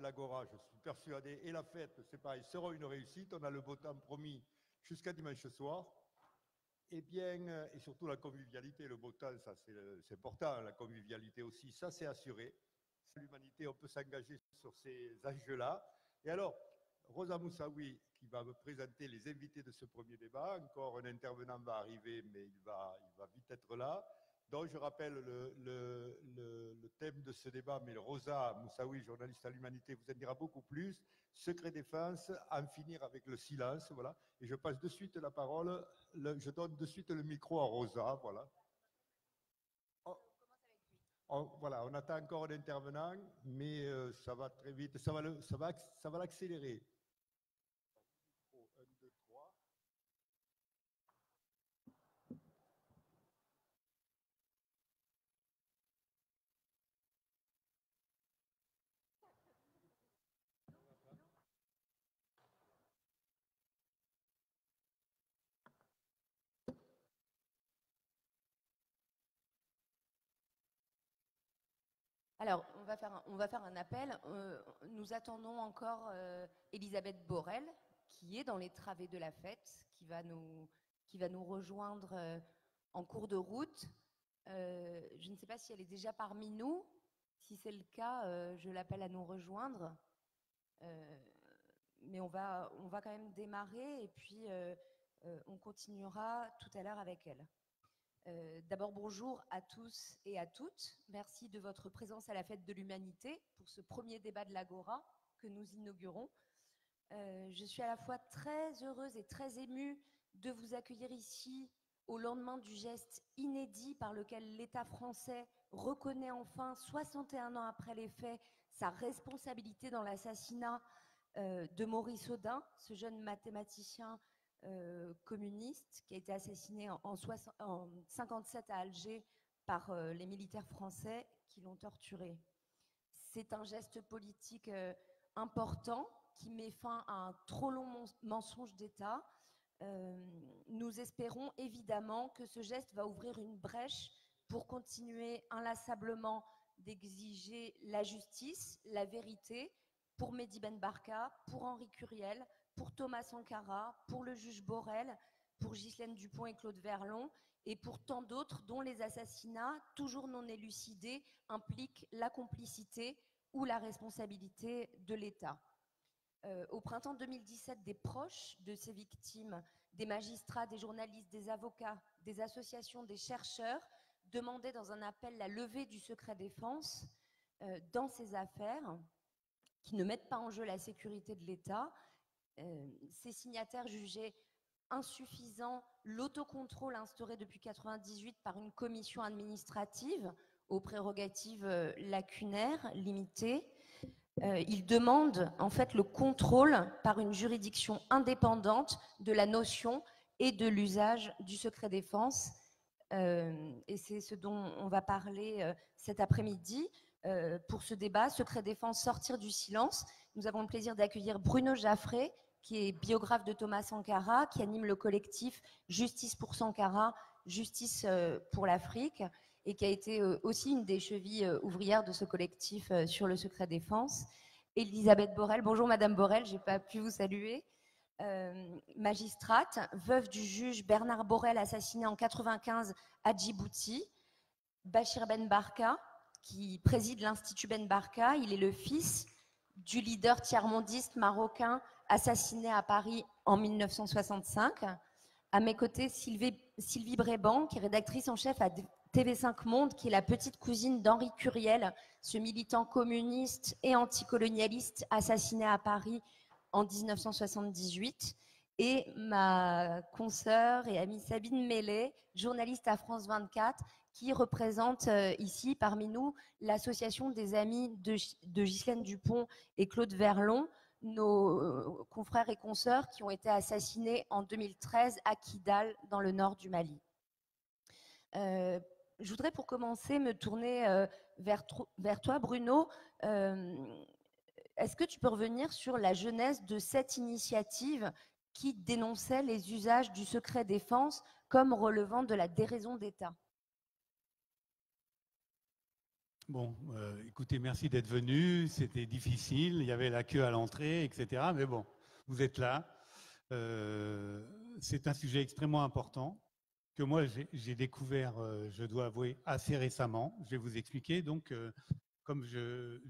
l'Agora, je suis persuadé, et la fête, c'est pareil, sera une réussite. On a le beau temps promis jusqu'à dimanche soir. Et bien, et surtout la convivialité, le beau temps, ça c'est important, la convivialité aussi, ça c'est assuré. L'humanité, on peut s'engager sur ces enjeux-là. Et alors, Rosa Moussaoui, qui va me présenter les invités de ce premier débat, encore un intervenant va arriver, mais il va vite être là. Donc, je rappelle le thème de ce débat, mais Rosa Moussaoui, journaliste à l'Humanité, vous en dira beaucoup plus. Secret défense, en finir avec le silence, voilà. Et je passe de suite la parole, je donne de suite le micro à Rosa, voilà. Voilà, on attend encore un intervenant, mais ça va très vite, ça va l'accélérer. Alors, on va faire un appel. Nous attendons encore Elisabeth Borel, qui est dans les travées de la fête, qui va nous rejoindre en cours de route. Je ne sais pas si elle est déjà parmi nous. Si c'est le cas, je l'appelle à nous rejoindre. Mais on va quand même démarrer et puis on continuera tout à l'heure avec elle. D'abord, bonjour à tous et à toutes. Merci de votre présence à la Fête de l'Humanité pour ce premier débat de l'Agora que nous inaugurons. Je suis à la fois très heureuse et très émue de vous accueillir ici au lendemain du geste inédit par lequel l'État français reconnaît enfin, 61 ans après les faits, sa responsabilité dans l'assassinat de Maurice Audin, ce jeune mathématicien communiste qui a été assassiné en 1957 à Alger par les militaires français qui l'ont torturé. C'est un geste politique important qui met fin à un trop long mensonge d'État. Nous espérons évidemment que ce geste va ouvrir une brèche pour continuer inlassablement d'exiger la justice, la vérité pour Mehdi Ben Barka, pour Henri Curiel, pour Thomas Sankara, pour le juge Borel, pour Ghislaine Dupont et Claude Verlon, et pour tant d'autres dont les assassinats, toujours non élucidés, impliquent la complicité ou la responsabilité de l'État. Au printemps 2017, des proches de ces victimes, des magistrats, des journalistes, des avocats, des associations, des chercheurs, demandaient dans un appel la levée du secret défense dans ces affaires qui ne mettent pas en jeu la sécurité de l'État. Ces signataires jugeaient insuffisant l'autocontrôle instauré depuis 1998 par une commission administrative aux prérogatives lacunaires, limitées. Ils demandent en fait le contrôle par une juridiction indépendante de la notion et de l'usage du secret défense. Et c'est ce dont on va parler cet après-midi. Pour ce débat, secret défense, sortir du silence. Nous avons le plaisir d'accueillir Bruno Jaffré, qui est biographe de Thomas Sankara, qui anime le collectif Justice pour Sankara, Justice pour l'Afrique, et qui a été aussi une des chevilles ouvrières de ce collectif sur le secret défense. Elisabeth Borel, bonjour Madame Borel, je n'ai pas pu vous saluer. Magistrate, veuve du juge Bernard Borel, assassiné en 1995 à Djibouti. Bachir Ben Barka, qui préside l'Institut Ben Barka, il est le fils du leader tiers-mondiste marocain assassiné à Paris en 1965. À mes côtés, Sylvie Bréban, qui est rédactrice en chef à TV5 Monde, qui est la petite cousine d'Henri Curiel, ce militant communiste et anticolonialiste assassiné à Paris en 1978. Et ma consoeur et amie Sabine Mellet, journaliste à France 24, qui représente ici parmi nous l'association des amis de Ghislaine Dupont et Claude Verlon, nos confrères et consoeurs qui ont été assassinés en 2013 à Kidal, dans le nord du Mali. Je voudrais pour commencer me tourner vers toi, Bruno. Est-ce que tu peux revenir sur la genèse de cette initiative qui dénonçait les usages du secret défense comme relevant de la déraison d'État? Bon, écoutez, merci d'être venu. C'était difficile, il y avait la queue à l'entrée, etc. Mais bon, vous êtes là. C'est un sujet extrêmement important que moi j'ai découvert, je dois avouer, assez récemment. Je vais vous expliquer. Donc, comme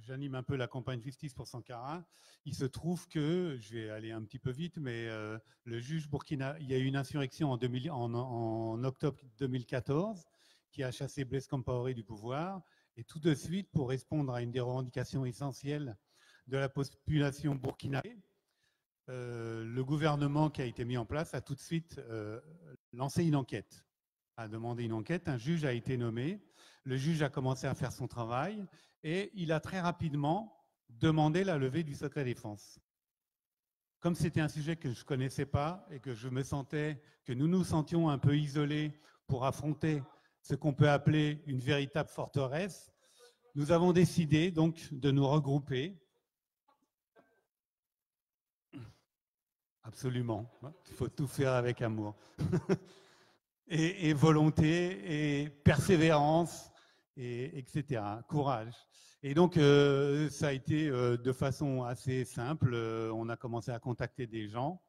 j'anime un peu la campagne Justice pour Sankara, il se trouve que, je vais aller un petit peu vite, mais le juge Burkina, il y a eu une insurrection en octobre 2014 qui a chassé Blaise Compaoré du pouvoir. Et tout de suite, pour répondre à une des revendications essentielles de la population burkinabé, le gouvernement qui a été mis en place a tout de suite lancé une enquête, a demandé une enquête. Un juge a été nommé. Le juge a commencé à faire son travail et il a très rapidement demandé la levée du secret défense. Comme c'était un sujet que je ne connaissais pas et que que nous nous sentions un peu isolés pour affronter ce qu'on peut appeler une véritable forteresse, nous avons décidé donc de nous regrouper. Absolument, il faut tout faire avec amour. et volonté, et persévérance, etc. Courage. Et donc, ça a été de façon assez simple. On a commencé à contacter des gens.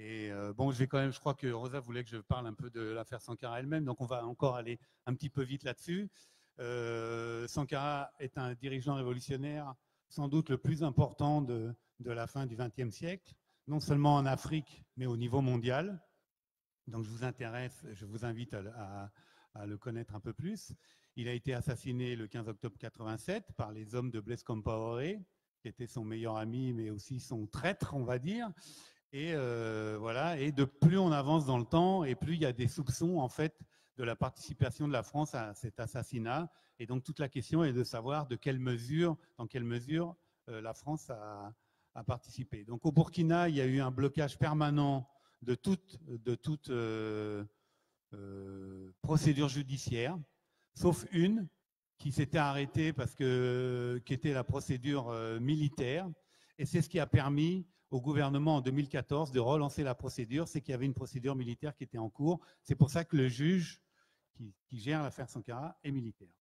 Et bon, je crois que Rosa voulait que je parle un peu de l'affaire Sankara elle-même, donc on va encore aller un petit peu vite là-dessus. Sankara est un dirigeant révolutionnaire, sans doute le plus important de la fin du XXe siècle, non seulement en Afrique, mais au niveau mondial. Donc je vous invite à le connaître un peu plus. Il a été assassiné le 15 octobre 87 par les hommes de Blaise Compaoré, qui était son meilleur ami, mais aussi son traître, on va dire. Et voilà. Et de plus on avance dans le temps, et plus il y a des soupçons en fait de la participation de la France à cet assassinat. Et donc toute la question est de savoir dans quelle mesure la France a participé. Donc au Burkina, il y a eu un blocage permanent de toute procédure judiciaire, sauf une qui s'était arrêtée qui était la procédure militaire. Et c'est ce qui a permis au gouvernement en 2014 de relancer la procédure, c'est qu'il y avait une procédure militaire qui était en cours. C'est pour ça que le juge qui gère l'affaire Sankara est militaire.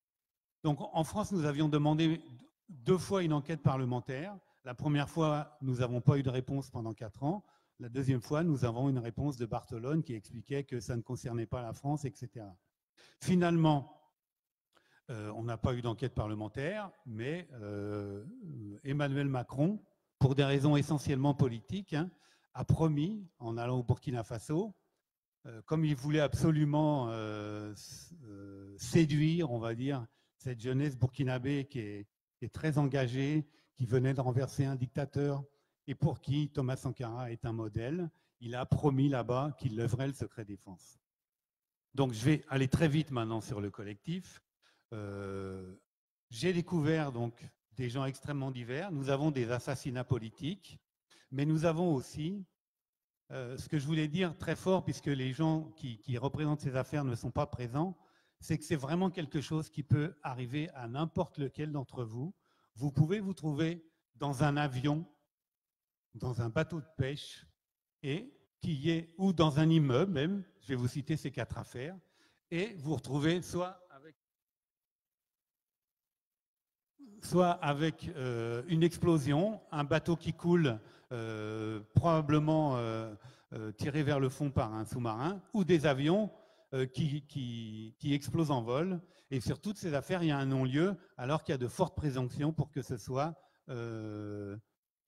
Donc en France, nous avions demandé 2 fois une enquête parlementaire. La première fois, nous n'avons pas eu de réponse pendant 4 ans. La deuxième fois, nous avons une réponse de Barthelone qui expliquait que ça ne concernait pas la France, etc. Finalement, on n'a pas eu d'enquête parlementaire, mais Emmanuel Macron, pour des raisons essentiellement politiques, a promis, en allant au Burkina Faso, comme il voulait absolument séduire, on va dire, cette jeunesse burkinabé qui est très engagée, qui venait de renverser un dictateur et pour qui Thomas Sankara est un modèle, il a promis là-bas qu'il lèverait le secret défense. Donc je vais aller très vite maintenant sur le collectif. J'ai découvert donc des gens extrêmement divers. Nous avons des assassinats politiques, mais nous avons aussi ce que je voulais dire très fort, puisque les gens qui représentent ces affaires ne sont pas présents, c'est que c'est vraiment quelque chose qui peut arriver à n'importe lequel d'entre vous. Vous pouvez vous trouver dans un avion, dans un bateau de pêche, ou dans un immeuble même, je vais vous citer ces 4 affaires, et vous retrouvez soit avec une explosion, un bateau qui coule, probablement tiré vers le fond par un sous-marin, ou des avions qui explosent en vol. Et sur toutes ces affaires, il y a un non-lieu, alors qu'il y a de fortes présomptions pour que ce soit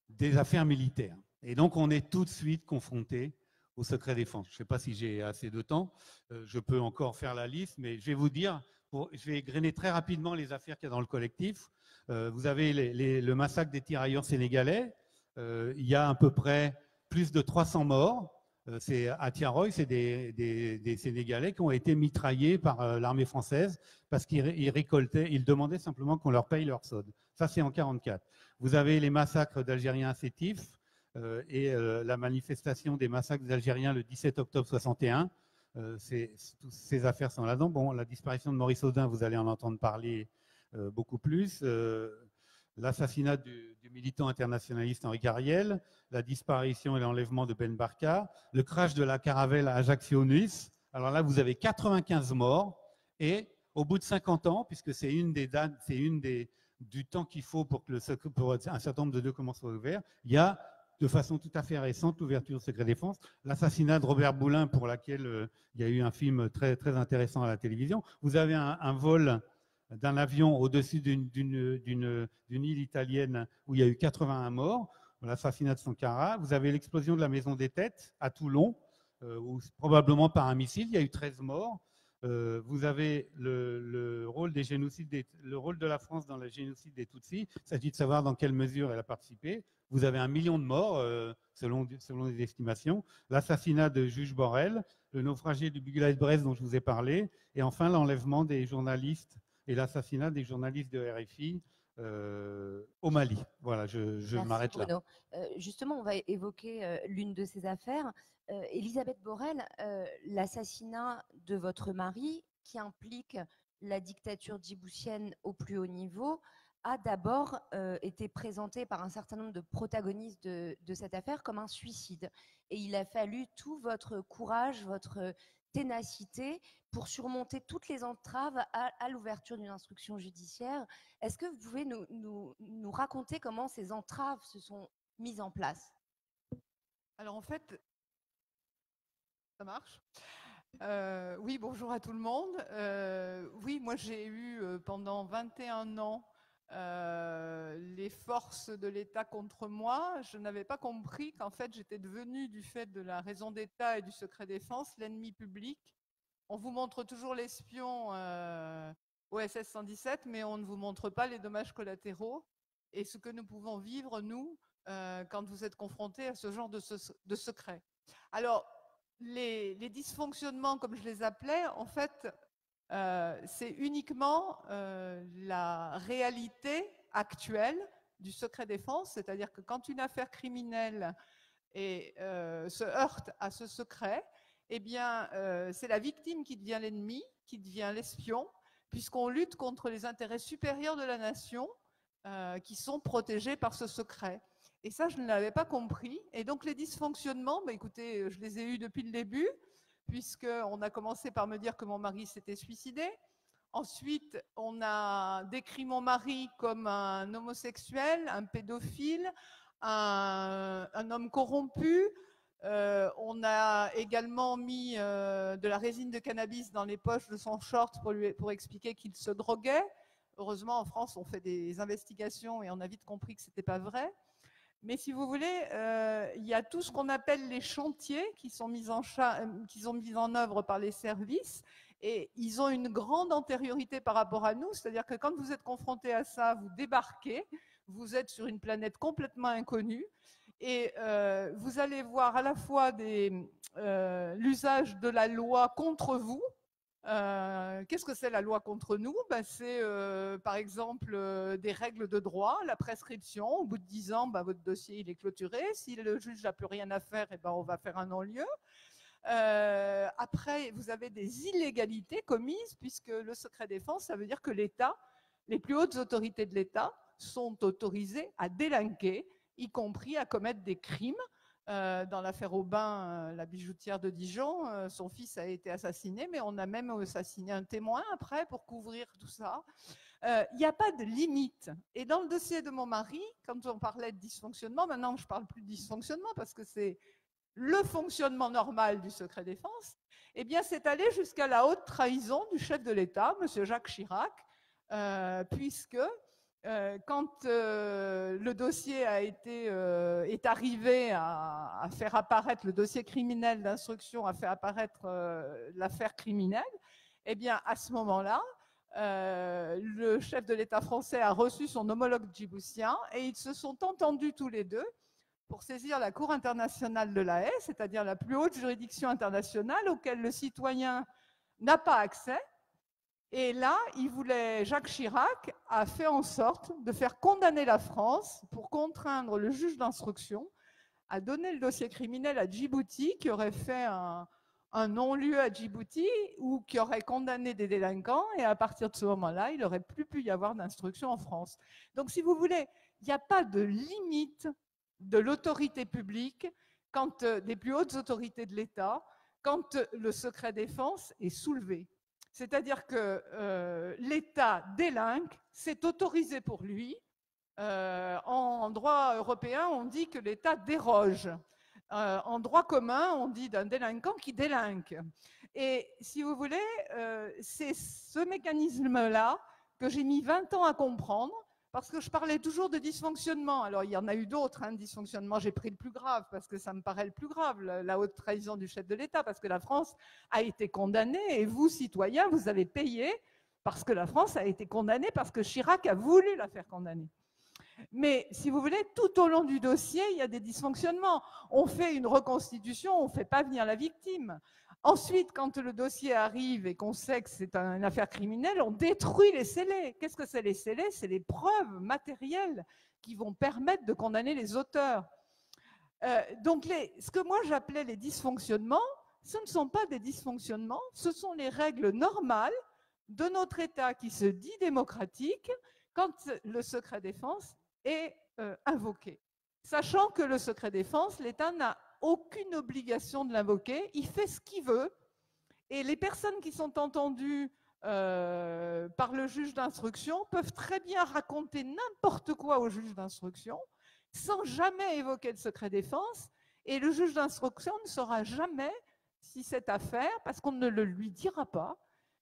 des affaires militaires. Et donc, on est tout de suite confronté au secret défense. Je ne sais pas si j'ai assez de temps, je peux encore faire la liste, mais je vais vous dire, je vais égrener très rapidement les affaires qu'il y a dans le collectif. Vous avez le massacre des tirailleurs sénégalais. Il y a à peu près plus de 300 morts. C'est à Tiaroy, c'est des Sénégalais qui ont été mitraillés par l'armée française parce qu'ils demandaient simplement qu'on leur paye leur solde. Ça, c'est en 1944. Vous avez les massacres d'Algériens à Sétif et la manifestation des massacres des Algériens le 17 octobre 61. Toutes ces affaires sont là-dedans. Bon, la disparition de Maurice Audin, vous allez en entendre parler beaucoup plus. L'assassinat du militant internationaliste Henri Gariel, la disparition et l'enlèvement de Ben Barka, le crash de la caravelle à Ajaccio-Nuis. Alors là, vous avez 95 morts et au bout de 50 ans, puisque c'est une des dates, c'est du temps qu'il faut pour que pour un certain nombre de documents soient ouverts, il y a de façon tout à fait récente l'ouverture du secret défense, l'assassinat de Robert Boulin, pour laquelle il y a eu un film très, très intéressant à la télévision. Vous avez un vol d'un avion au-dessus d'une île italienne où il y a eu 81 morts, l'assassinat de Sankara. Vous avez l'explosion de la Maison des Têtes à Toulon, où probablement par un missile, il y a eu 13 morts. Vous avez le rôle le rôle de la France dans le génocide des Tutsis. Il s'agit de savoir dans quelle mesure elle a participé. Vous avez 1 million de morts, selon les estimations. L'assassinat de Juge Borrell, le naufragé du Bugula de Brest dont je vous ai parlé, et enfin l'enlèvement des journalistes et l'assassinat des journalistes de RFI au Mali. Voilà, je m'arrête là. Justement, on va évoquer l'une de ces affaires. Elisabeth Borrell, l'assassinat de votre mari, qui implique la dictature djiboutienne au plus haut niveau, a d'abord été présenté par un certain nombre de protagonistes de cette affaire comme un suicide. Et il a fallu tout votre courage, votre ténacité pour surmonter toutes les entraves à l'ouverture d'une instruction judiciaire. Est-ce que vous pouvez nous raconter comment ces entraves se sont mises en place? Alors en fait, ça marche. Oui, bonjour à tout le monde. Oui, moi j'ai eu pendant 21 ans les forces de l'État contre moi. Je n'avais pas compris qu'en fait j'étais devenue, du fait de la raison d'État et du secret défense, l'ennemi public. On vous montre toujours l'espion au SS 117, mais on ne vous montre pas les dommages collatéraux et ce que nous pouvons vivre, nous, quand vous êtes confrontés à ce genre de secret. Alors, les dysfonctionnements, comme je les appelais, en fait, c'est uniquement la réalité actuelle du secret défense, c'est-à-dire que quand une affaire criminelle se heurte à ce secret, eh bien, c'est la victime qui devient l'ennemi, qui devient l'espion, puisqu'on lutte contre les intérêts supérieurs de la nation qui sont protégés par ce secret. Et ça, je ne l'avais pas compris. Et donc, les dysfonctionnements, bah, écoutez, je les ai eus depuis le début, puisqu'on a commencé par me dire que mon mari s'était suicidé. Ensuite, on a décrit mon mari comme un homosexuel, un pédophile, un homme corrompu. On a également mis de la résine de cannabis dans les poches de son short pour expliquer qu'il se droguait. Heureusement, en France, on fait des investigations et on a vite compris que ce n'était pas vrai. Mais si vous voulez, il y a tout ce qu'on appelle les chantiers qui sont mis en œuvre par les services et ils ont une grande antériorité par rapport à nous, c'est-à-dire que quand vous êtes confronté à ça, vous débarquez, vous êtes sur une planète complètement inconnue et vous allez voir à la fois l'usage de la loi contre vous. Qu'est-ce que c'est la loi contre nous? C'est par exemple des règles de droit, la prescription. Au bout de 10 ans, votre dossier il est clôturé. Si le juge n'a plus rien à faire, on va faire un non-lieu. Après, vous avez des illégalités commises, puisque le secret défense, ça veut dire que l'État, les plus hautes autorités de l'État sont autorisées à délinquer, y compris à commettre des crimes. Dans l'affaire Aubin, la bijoutière de Dijon, son fils a été assassiné, mais on a même assassiné un témoin après pour couvrir tout ça. Il n'y a pas de limite. Et dans le dossier de mon mari, quand on parlait de dysfonctionnement, maintenant je ne parle plus de dysfonctionnement parce que c'est le fonctionnement normal du secret défense, eh bien c'est allé jusqu'à la haute trahison du chef de l'État, M. Jacques Chirac, puisque quand le dossier est arrivé à faire apparaître, le dossier criminel d'instruction a fait apparaître l'affaire criminelle, eh bien à ce moment-là, le chef de l'État français a reçu son homologue djiboutien et ils se sont entendus tous les deux pour saisir la Cour internationale de la Haye, c'est-à-dire la plus haute juridiction internationale auquel le citoyen n'a pas accès. Et là, Jacques Chirac a fait en sorte de faire condamner la France pour contraindre le juge d'instruction à donner le dossier criminel à Djibouti, qui aurait fait un non-lieu à Djibouti ou qui aurait condamné des délinquants. Et à partir de ce moment-là, il n'aurait plus pu y avoir d'instruction en France. Donc, si vous voulez, il n'y a pas de limite de l'autorité publique quand des plus hautes autorités de l'État, quand le secret défense est soulevé. C'est-à-dire que l'État délinque, c'est autorisé pour lui. En droit européen, on dit que l'État déroge. En droit commun, on dit d'un délinquant qui délinque. Et si vous voulez, c'est ce mécanisme-là que j'ai mis 20 ans à comprendre, parce que je parlais toujours de dysfonctionnement. Alors, il y en a eu d'autres, hein, dysfonctionnements. J'ai pris le plus grave, parce que ça me paraît le plus grave, la haute trahison du chef de l'État, parce que la France a été condamnée, et vous, citoyens, vous avez payé, parce que la France a été condamnée, parce que Chirac a voulu la faire condamner. Mais si vous voulez, tout au long du dossier, il y a des dysfonctionnements. On fait une reconstitution, on ne fait pas venir la victime. Ensuite, quand le dossier arrive et qu'on sait que c'est une affaire criminelle, on détruit les scellés. Qu'est-ce que c'est les scellés? C'est les preuves matérielles qui vont permettre de condamner les auteurs. Donc, ce que moi j'appelais les dysfonctionnements, ce ne sont pas des dysfonctionnements, ce sont les règles normales de notre État qui se dit démocratique quand le secret défense est invoqué. Sachant que le secret défense, l'État n'a aucune obligation de l'invoquer, il fait ce qu'il veut, et les personnes qui sont entendues par le juge d'instruction peuvent très bien raconter n'importe quoi au juge d'instruction sans jamais évoquer le secret défense, et le juge d'instruction ne saura jamais si cette affaire, parce qu'on ne le lui dira pas,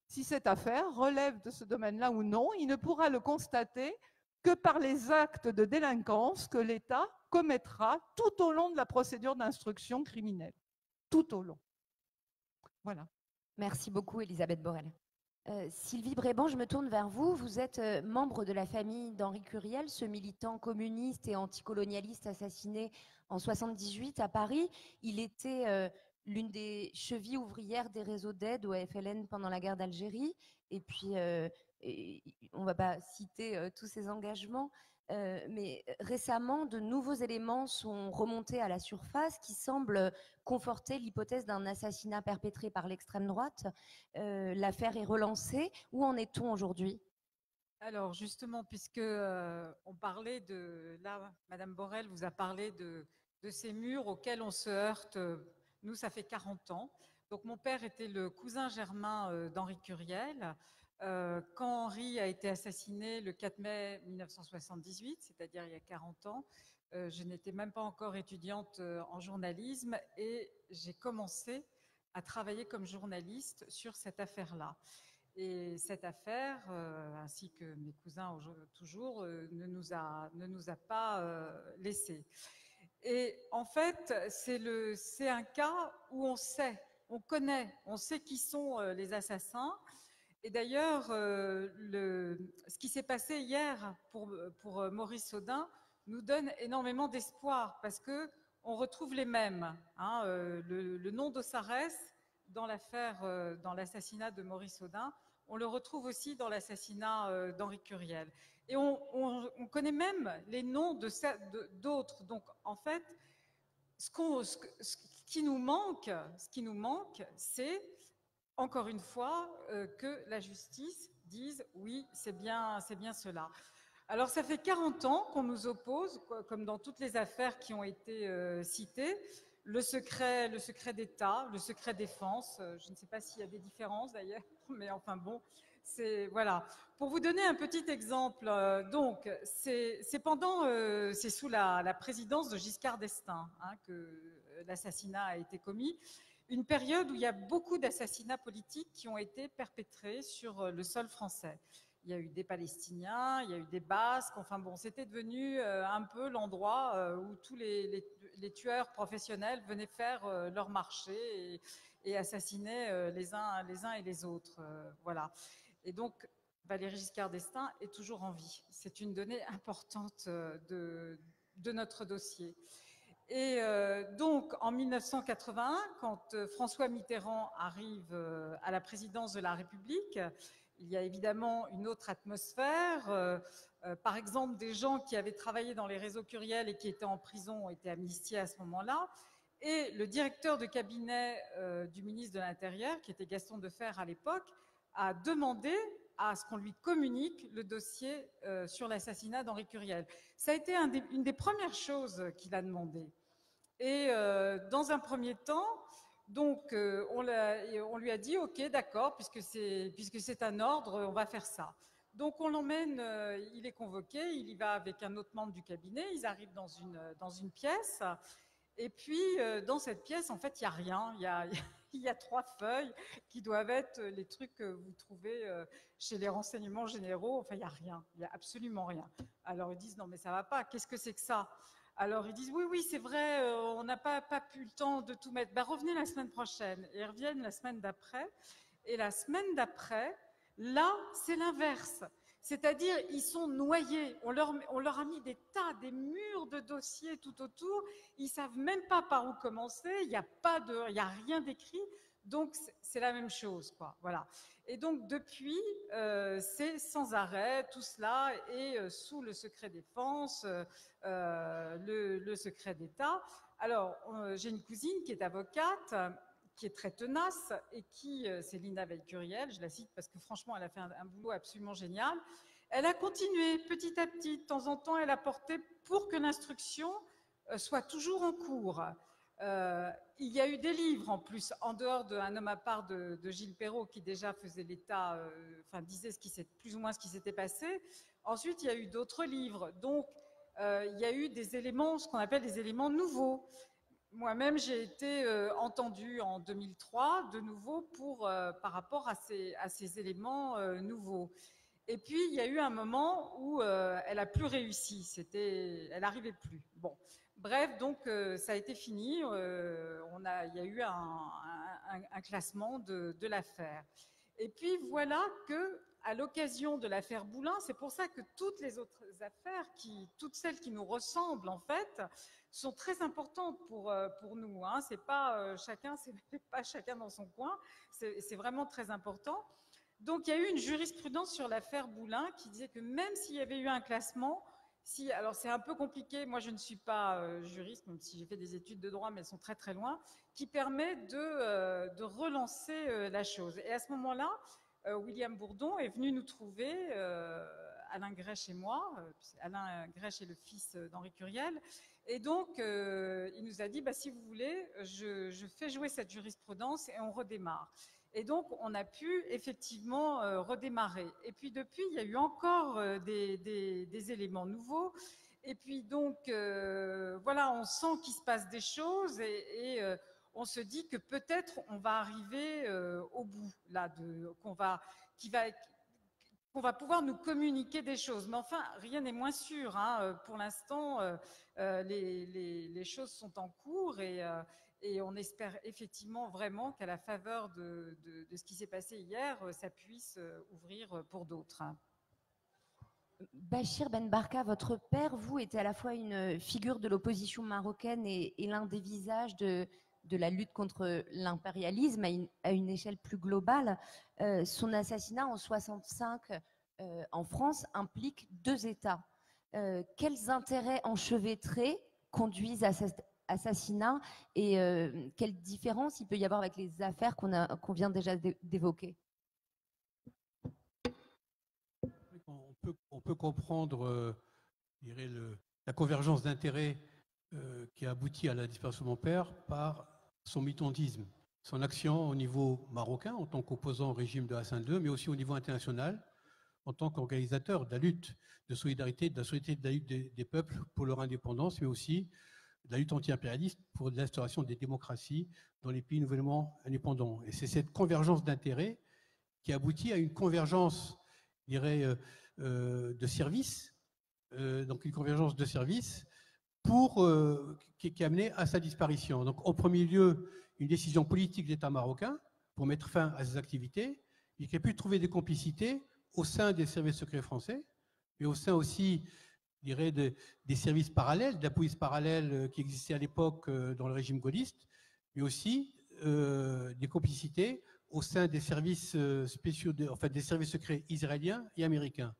si cette affaire relève de ce domaine-là ou non. Il ne pourra le constater que par les actes de délinquance que l'État commettra tout au long de la procédure d'instruction criminelle. Tout au long. Voilà. Merci beaucoup, Elisabeth Borel. Sylvie Bréban, je me tourne vers vous. Vous êtes membre de la famille d'Henri Curiel, ce militant communiste et anticolonialiste assassiné en 1978 à Paris. Il était l'une des chevilles ouvrières des réseaux d'aide au FLN pendant la guerre d'Algérie. Et puis, on ne va pas citer tous ses engagements, mais récemment, de nouveaux éléments sont remontés à la surface qui semblent conforter l'hypothèse d'un assassinat perpétré par l'extrême droite. L'affaire est relancée. Où en est-on aujourd'hui? Alors justement, puisque on parlait de... Là, Madame Borel vous a parlé de ces murs auxquels on se heurte. Nous, ça fait 40 ans. Donc mon père était le cousin germain d'Henri Curiel. Quand Henri a été assassiné le 4 mai 1978, c'est-à-dire il y a 40 ans, je n'étais même pas encore étudiante en journalisme et j'ai commencé à travailler comme journaliste sur cette affaire-là. Et cette affaire, ainsi que mes cousins toujours, ne nous a pas laissés. Et en fait, c'est un cas où on sait, on connaît, on sait qui sont les assassins. Et d'ailleurs, ce qui s'est passé hier pour Maurice Audin nous donne énormément d'espoir parce qu'on retrouve les mêmes. Hein, le nom d'Ossarès dans l'affaire, dans l'assassinat de Maurice Audin, on le retrouve aussi dans l'assassinat d'Henri Curiel. Et on connaît même les noms d'autres. Donc, en fait, ce qui nous manque, c'est, encore une fois, que la justice dise « oui, c'est bien cela ». Alors, ça fait 40 ans qu'on nous oppose, comme dans toutes les affaires qui ont été citées, le secret d'État, le secret défense. Je ne sais pas s'il y a des différences d'ailleurs, mais enfin bon, voilà. Pour vous donner un petit exemple, donc c'est sous la présidence de Giscard d'Estaing hein, que l'assassinat a été commis. Une période où il y a beaucoup d'assassinats politiques qui ont été perpétrés sur le sol français. Il y a eu des Palestiniens, il y a eu des Basques, enfin bon, c'était devenu un peu l'endroit où tous les tueurs professionnels venaient faire leur marché et assassinaient les uns et les autres. Voilà. Et donc, Valéry Giscard d'Estaing est toujours en vie. C'est une donnée importante de notre dossier. Et donc, en 1981, quand François Mitterrand arrive à la présidence de la République, il y a évidemment une autre atmosphère. Par exemple, des gens qui avaient travaillé dans les réseaux Curiel et qui étaient en prison ont été amnistiés à ce moment-là. Et le directeur de cabinet du ministre de l'Intérieur, qui était Gaston Defferre à l'époque, a demandé à ce qu'on lui communique le dossier sur l'assassinat d'Henri Curiel. Ça a été une des premières choses qu'il a demandé. Et dans un premier temps, Donc, on lui a dit, OK, d'accord, puisque c'est un ordre, on va faire ça. Donc, on l'emmène, il est convoqué, il y va avec un autre membre du cabinet, ils arrivent dans une pièce, et puis, dans cette pièce, en fait, il n'y a rien. Il y a 3 feuilles qui doivent être les trucs que vous trouvez chez les renseignements généraux. Enfin, il n'y a rien, il n'y a absolument rien. Alors, ils disent, non, mais ça ne va pas, qu'est-ce que c'est que ça? Alors, ils disent, oui, oui, c'est vrai, on n'a pas pu le temps de tout mettre. Ben, revenez la semaine prochaine. Et ils reviennent la semaine d'après. Et la semaine d'après, là, c'est l'inverse. C'est-à-dire, ils sont noyés. On leur a mis des tas, des murs de dossiers tout autour. Ils ne savent même pas par où commencer. Il n'y a rien d'écrit. Donc, c'est la même chose, quoi. Voilà. Et donc, depuis, c'est sans arrêt tout cela est sous le secret défense, le secret d'État. Alors, j'ai une cousine qui est avocate, qui est très tenace et qui, c'est Lina Veil-Curiel, je la cite parce que franchement, elle a fait un boulot absolument génial. Elle a continué petit à petit, de temps en temps, elle a porté pour que l'instruction soit toujours en cours. Il y a eu des livres en plus, en dehors d'un homme à part de Gilles Perrault qui déjà faisait l'état, disait plus ou moins ce qui s'était passé. Ensuite, il y a eu d'autres livres. Donc, il y a eu des éléments, ce qu'on appelle des éléments nouveaux. Moi-même, j'ai été entendue en 2003 de nouveau par rapport à ces éléments nouveaux. Et puis, il y a eu un moment où elle n'a plus réussi. Elle n'arrivait plus. Bon. Bref, donc, ça a été fini. Il y a eu un classement de l'affaire. Et puis, voilà qu'à l'occasion de l'affaire Boulin, c'est pour ça que toutes les autres affaires, toutes celles qui nous ressemblent, en fait, sont très importantes pour nous. Hein. C'est pas chacun dans son coin. C'est vraiment très important. Donc, il y a eu une jurisprudence sur l'affaire Boulin qui disait que même s'il y avait eu un classement, alors c'est un peu compliqué, moi je ne suis pas juriste, même si j'ai fait des études de droit, mais elles sont très très loin, qui permet de relancer la chose. Et à ce moment-là, William Bourdon est venu nous trouver, Alain Grèche et moi, Alain Grèche est le fils d'Henri Curiel, et donc il nous a dit, si vous voulez, je fais jouer cette jurisprudence et on redémarre. Et donc, on a pu effectivement redémarrer. Et puis, depuis, il y a eu encore des éléments nouveaux. Et puis, donc, voilà, on sent qu'il se passe des choses et on se dit que peut-être on va arriver au bout, là, qu'on va pouvoir nous communiquer des choses. Mais enfin, rien n'est moins sûr. Hein. Pour l'instant, les choses sont en cours et on espère effectivement vraiment qu'à la faveur de ce qui s'est passé hier, ça puisse ouvrir pour d'autres. Bachir Ben Barka, votre père, vous, était à la fois une figure de l'opposition marocaine et l'un des visages de la lutte contre l'impérialisme à une échelle plus globale. Son assassinat en 1965 en France implique 2 États. Quels intérêts enchevêtrés conduisent à cet assassinat et quelle différence il peut y avoir avec les affaires qu'on vient déjà d'évoquer? On peut comprendre la convergence d'intérêts qui a abouti à la disparition de mon père par son militantisme, son action au niveau marocain en tant qu'opposant au régime de Hassan II, mais aussi au niveau international en tant qu'organisateur de la lutte de solidarité, de la lutte des peuples pour leur indépendance, mais aussi de la lutte anti-impérialiste pour l'instauration des démocraties dans les pays nouvellement indépendants. Et c'est cette convergence d'intérêts qui aboutit à une convergence, je dirais, de services, donc une convergence de services qui a amené à sa disparition. Donc, en premier lieu, une décision politique de l'État marocain pour mettre fin à ses activités, et qui a pu trouver des complicités au sein des services secrets français, mais au sein aussi, je dirais, des services parallèles, de la police parallèle qui existait à l'époque dans le régime gaulliste, mais aussi des complicités au sein des services spéciaux, des services secrets israéliens et américains.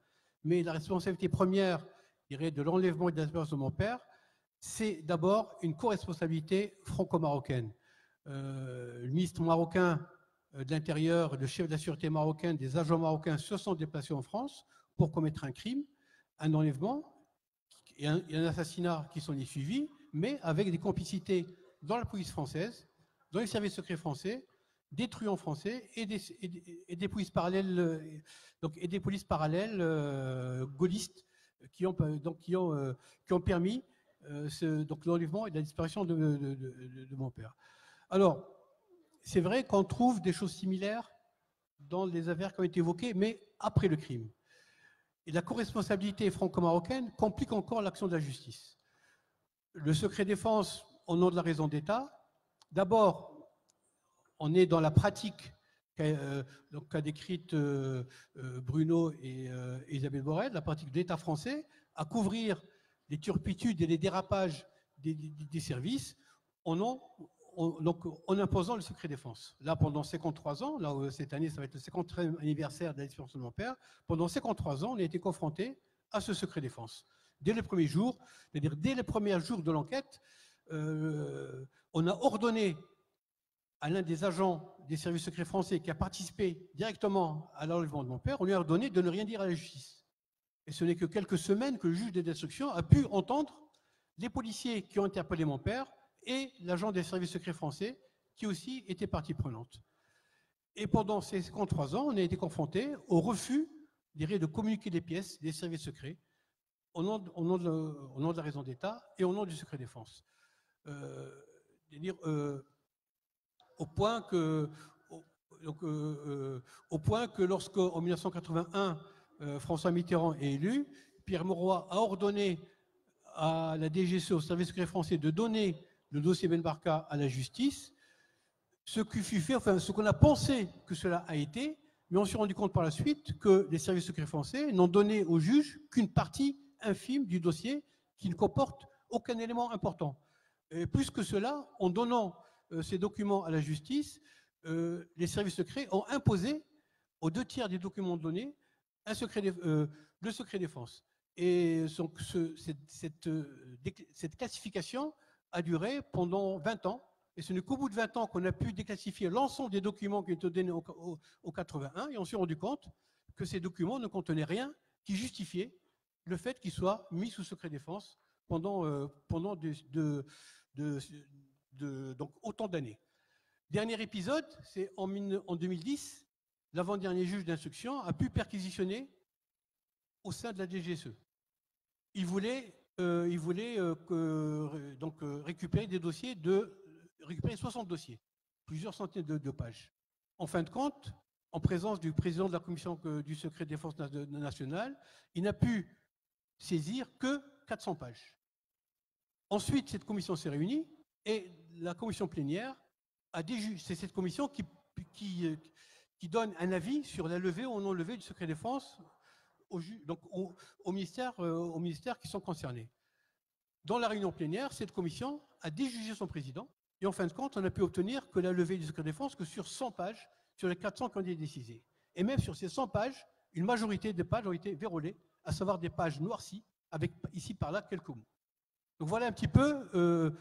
Mais la responsabilité première, je dirais, de l'enlèvement et de la disparition de mon père, c'est d'abord une co-responsabilité franco-marocaine. Le ministre marocain de l'Intérieur, le chef de la sûreté marocaine, des agents marocains se sont déplacés en France pour commettre un crime, un enlèvement et un assassinat qui sont suivis, mais avec des complicités dans la police française, dans les services secrets français, des truands français et des polices parallèles, gaullistes qui ont permis l'enlèvement et la disparition de mon père. Alors, c'est vrai qu'on trouve des choses similaires dans les affaires qui ont été évoquées, mais après le crime. Et la corresponsabilité franco-marocaine complique encore l'action de la justice. Le secret défense, au nom de la raison d'État, d'abord, on est dans la pratique qu'a décrite Bruno et Isabelle Borel, la pratique de l'État français, à couvrir les turpitudes et les dérapages des services en imposant le secret défense. Là, pendant 53 ans, là, cette année, ça va être le 50e anniversaire de la disparition de mon père, pendant 53 ans, on a été confronté à ce secret défense. Dès les premiers jours, c'est-à-dire dès les premiers jours de l'enquête, on a ordonné à l'un des agents des services secrets français qui a participé directement à l'enlèvement de mon père, on lui a ordonné de ne rien dire à la justice. Et ce n'est que quelques semaines que le juge des instructions a pu entendre les policiers qui ont interpellé mon père et l'agent des services secrets français qui aussi était partie prenante. Et pendant ces 53 ans, on a été confronté au refus de communiquer les pièces des services secrets au nom de la raison d'État et au nom du secret défense. Au point que lorsqu'en 1981, François Mitterrand est élu, Pierre Mauroy a ordonné à la DGSE, au service secret français, de donner le dossier Ben Barka à la justice, ce qui fut fait, enfin ce qu'on a pensé que cela a été, mais on s'est rendu compte par la suite que les services secrets français n'ont donné au juge qu'une partie infime du dossier qui ne comporte aucun élément important. Et plus que cela, en donnant ces documents à la justice, les services secrets ont imposé aux 2/3 des documents donnés le secret défense. Et cette classification a duré pendant 20 ans. Et ce n'est qu'au bout de 20 ans qu'on a pu déclassifier l'ensemble des documents qui étaient donnés au 81. Et on s'est rendu compte que ces documents ne contenaient rien qui justifiait le fait qu'ils soient mis sous secret défense pendant donc autant d'années. Dernier épisode, c'est en 2010, l'avant-dernier juge d'instruction a pu perquisitionner au sein de la DGSE. Il voulait récupérer des dossiers, récupérer 60 dossiers, plusieurs centaines de pages. En fin de compte, en présence du président de la commission du secret défense nationale, il n'a pu saisir que 400 pages. Ensuite, cette commission s'est réunie et la commission plénière c'est cette commission qui donne un avis sur la levée ou non levée du secret défense au ministère qui sont concernés. Dans la réunion plénière, cette commission a déjugé son président et en fin de compte, on a pu obtenir que la levée du secret défense que sur 100 pages, sur les 400 qui ont été décisées. Et même sur ces 100 pages, une majorité des pages ont été vérolées, à savoir des pages noircies, avec ici par là quelques mots. Donc voilà un petit peu,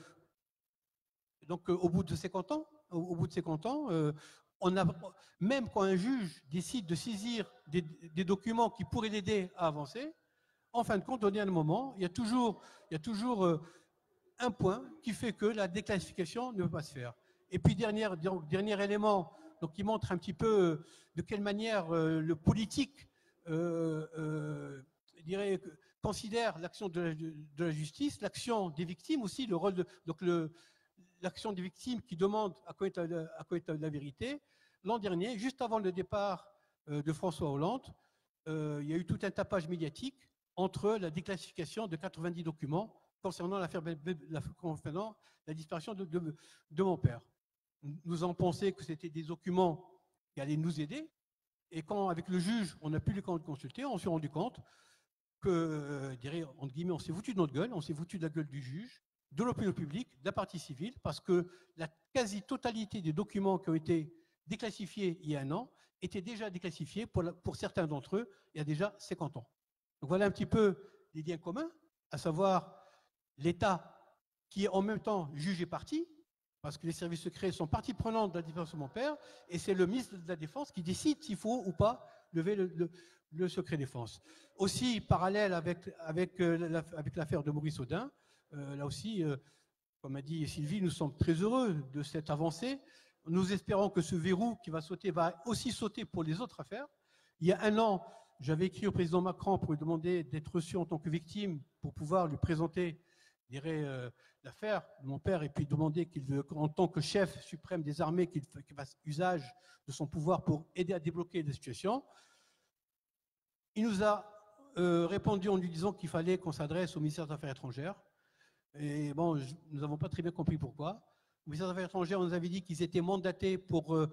au bout de 50 ans, même quand un juge décide de saisir des documents qui pourraient l'aider à avancer, en fin de compte, au dernier moment, il y a toujours un point qui fait que la déclassification ne peut pas se faire. Et puis, dernier élément qui montre un petit peu de quelle manière le politique considère l'action de la justice, l'action des victimes aussi, le rôle l'action des victimes qui demandent à connaître la vérité. L'an dernier, juste avant le départ de François Hollande, il y a eu tout un tapage médiatique entre la déclassification de 90 documents concernant la disparition de mon père. Nous avons pensé que c'était des documents qui allaient nous aider. Et quand, avec le juge, on a pu les consulter, on s'est rendu compte que, entre guillemets, on s'est foutu de notre gueule, on s'est foutu de la gueule du juge, de l'opinion publique, de la partie civile, parce que la quasi-totalité des documents qui ont été déclassifiés il y a un an étaient déjà déclassifiés pour certains d'entre eux il y a déjà 50 ans. Donc voilà un petit peu les liens communs, à savoir l'État qui est en même temps juge et partie, parce que les services secrets sont partie prenante de la disparition de mon père, et c'est le ministre de la Défense qui décide s'il faut ou pas lever le secret défense. Aussi, parallèle avec l'affaire de Maurice Audin, là aussi, comme a dit Sylvie, nous sommes très heureux de cette avancée. Nous espérons que ce verrou qui va sauter va aussi sauter pour les autres affaires. Il y a un an, j'avais écrit au président Macron pour lui demander d'être reçu en tant que victime pour pouvoir lui présenter, je dirais, l'affaire de mon père et puis demander qu'il, en tant que chef suprême des armées, qu'il fasse usage de son pouvoir pour aider à débloquer la situation. Il nous a répondu en lui disant qu'il fallait qu'on s'adresse au ministère des Affaires étrangères. Et bon, nous n'avons pas très bien compris pourquoi. Le ministère des Affaires étrangères nous avait dit qu'ils étaient mandatés pour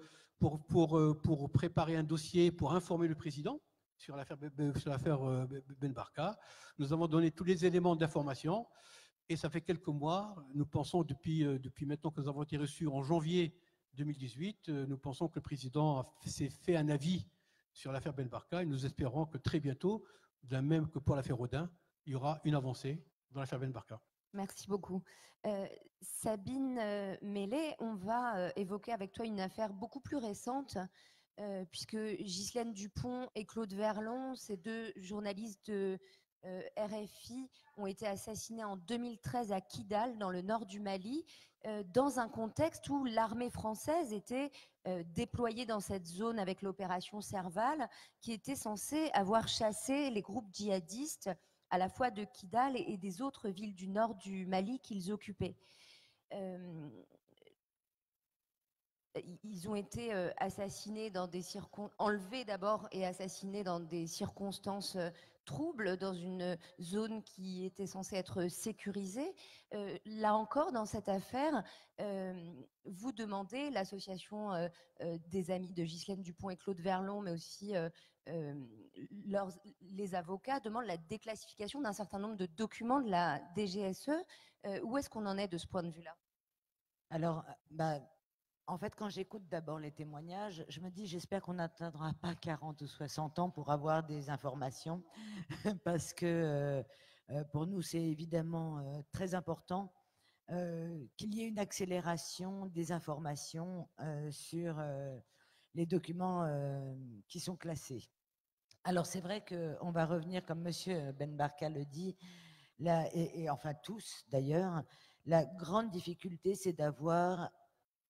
préparer un dossier, pour informer le président sur l'affaire Ben Barka. Nous avons donné tous les éléments d'information et ça fait quelques mois, nous pensons depuis maintenant que nous avons été reçus en janvier 2018, nous pensons que le président s'est fait un avis sur l'affaire Ben Barka et nous espérons que très bientôt, de la même que pour l'affaire Audin, il y aura une avancée dans l'affaire Ben Barka. Merci beaucoup. Sabine Meillet, on va évoquer avec toi une affaire beaucoup plus récente, puisque Ghislaine Dupont et Claude Verlon, ces deux journalistes de RFI, ont été assassinés en 2013 à Kidal, dans le nord du Mali, dans un contexte où l'armée française était déployée dans cette zone avec l'opération Serval, qui était censée avoir chassé les groupes djihadistes à la fois de Kidal et des autres villes du nord du Mali qu'ils occupaient. Ils ont été assassinés dans des enlevés d'abord et assassinés dans des circonstances troubles, dans une zone qui était censée être sécurisée. Là encore, dans cette affaire, vous demandez, l'association des amis de Ghislaine Dupont et Claude Verlon, mais aussi les avocats demandent la déclassification d'un certain nombre de documents de la DGSE. Où est-ce qu'on en est de ce point de vue-là? Alors, en fait, quand j'écoute d'abord les témoignages, je me dis, j'espère qu'on n'atteindra pas 40 ou 60 ans pour avoir des informations, parce que pour nous, c'est évidemment très important qu'il y ait une accélération des informations sur les documents qui sont classés. Alors, c'est vrai qu'on va revenir, comme Monsieur Ben Barka le dit, là, et enfin tous d'ailleurs, la grande difficulté, c'est d'avoir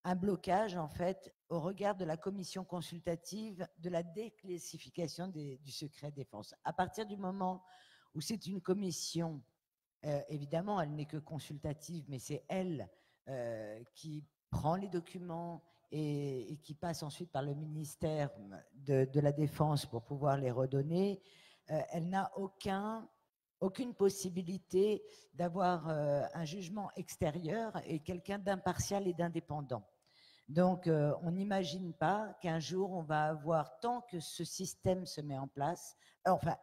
un blocage, en fait, au regard de la commission consultative de la déclassification du secret défense. À partir du moment où c'est une commission, évidemment, elle n'est que consultative, mais c'est elle qui prend les documents et qui passe ensuite par le ministère de la Défense pour pouvoir les redonner. Elle n'a aucune possibilité d'avoir un jugement extérieur et quelqu'un d'impartial et d'indépendant. Donc, on n'imagine pas qu'un jour, on va avoir, tant que ce système se met en place,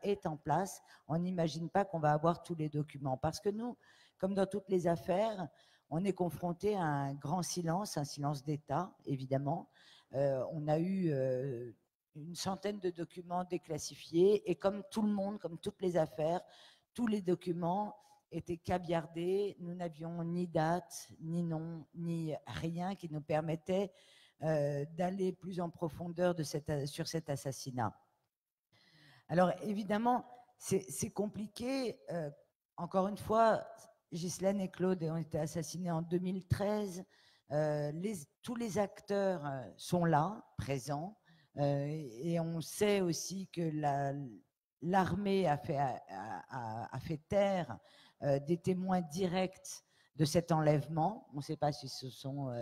est en place, on n'imagine pas qu'on va avoir tous les documents. Parce que nous, comme dans toutes les affaires, on est confronté à un grand silence, un silence d'État, évidemment. On a eu une centaine de documents déclassifiés et comme tout le monde, comme toutes les affaires, tous les documents étaient caviardés. Nous n'avions ni date, ni nom, ni rien qui nous permettait d'aller plus en profondeur sur cet assassinat. Alors évidemment, c'est compliqué. Encore une fois, Ghislaine et Claude ont été assassinés en 2013. Tous les acteurs sont là, présents. Et on sait aussi que l'armée a fait taire des témoins directs de cet enlèvement. On ne sait pas si ce sont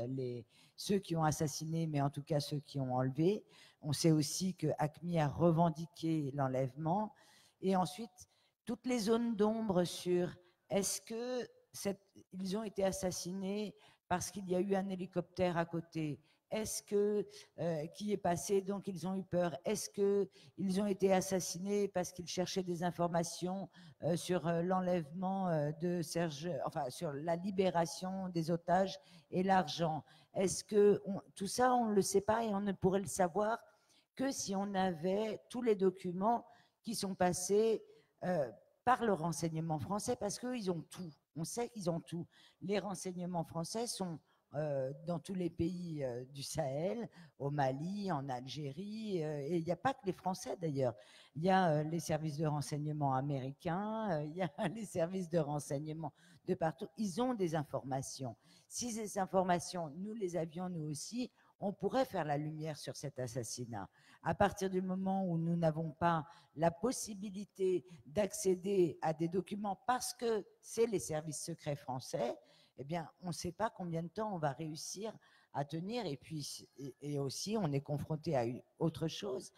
ceux qui ont assassiné, mais en tout cas ceux qui ont enlevé. On sait aussi que AQMI a revendiqué l'enlèvement. Et ensuite, toutes les zones d'ombre sur est-ce qu'ils ont été assassinés parce qu'il y a eu un hélicoptère à côté? Est-ce que qui est passé, donc ils ont eu peur? Est-ce qu'ils ont été assassinés parce qu'ils cherchaient des informations sur l'enlèvement de Serge, enfin sur la libération des otages et l'argent? Est-ce que tout ça, on ne le sait pas et on ne pourrait le savoir que si on avait tous les documents qui sont passés par le renseignement français, parce qu'eux, ils ont tout. On sait qu'ils ont tout. Les renseignements français sont dans tous les pays du Sahel, au Mali, en Algérie, et il n'y a pas que les Français d'ailleurs. Il y a les services de renseignement américains, il y a les services de renseignement de partout. Ils ont des informations. Si ces informations, nous les avions nous aussi, on pourrait faire la lumière sur cet assassinat. À partir du moment où nous n'avons pas la possibilité d'accéder à des documents parce que c'est les services secrets français, eh bien, on ne sait pas combien de temps on va réussir à tenir. Et puis, et aussi, on est confronté à autre chose,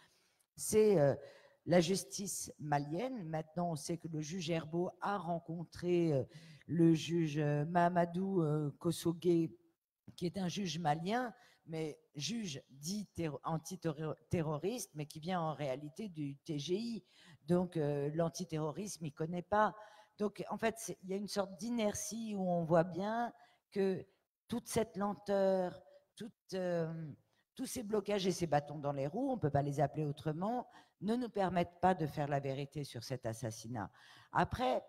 c'est la justice malienne. Maintenant, on sait que le juge Herbeau a rencontré le juge Mahamadou Kossogué, qui est un juge malien, mais juge dit antiterroriste, mais qui vient en réalité du TGI. Donc, l'antiterrorisme, il ne connaît pas. Donc, en fait, il y a une sorte d'inertie où on voit bien que toute cette lenteur, tous ces blocages et ces bâtons dans les roues, on ne peut pas les appeler autrement, ne nous permettent pas de faire la vérité sur cet assassinat. Après,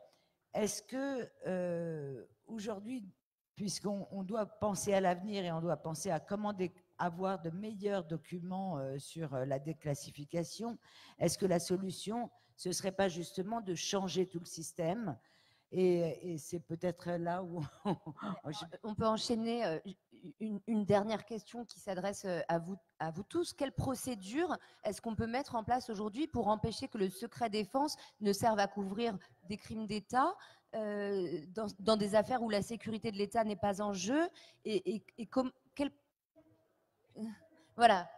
est-ce que aujourd'hui, puisqu'on doit penser à l'avenir et on doit penser à comment avoir de meilleurs documents sur la déclassification, est-ce que la solution, ce ne serait pas justement de changer tout le système? Et c'est peut-être là où... On peut enchaîner une dernière question qui s'adresse à vous tous. Quelle procédure est-ce qu'on peut mettre en place aujourd'hui pour empêcher que le secret défense ne serve à couvrir des crimes d'État dans des affaires où la sécurité de l'État n'est pas en jeu voilà,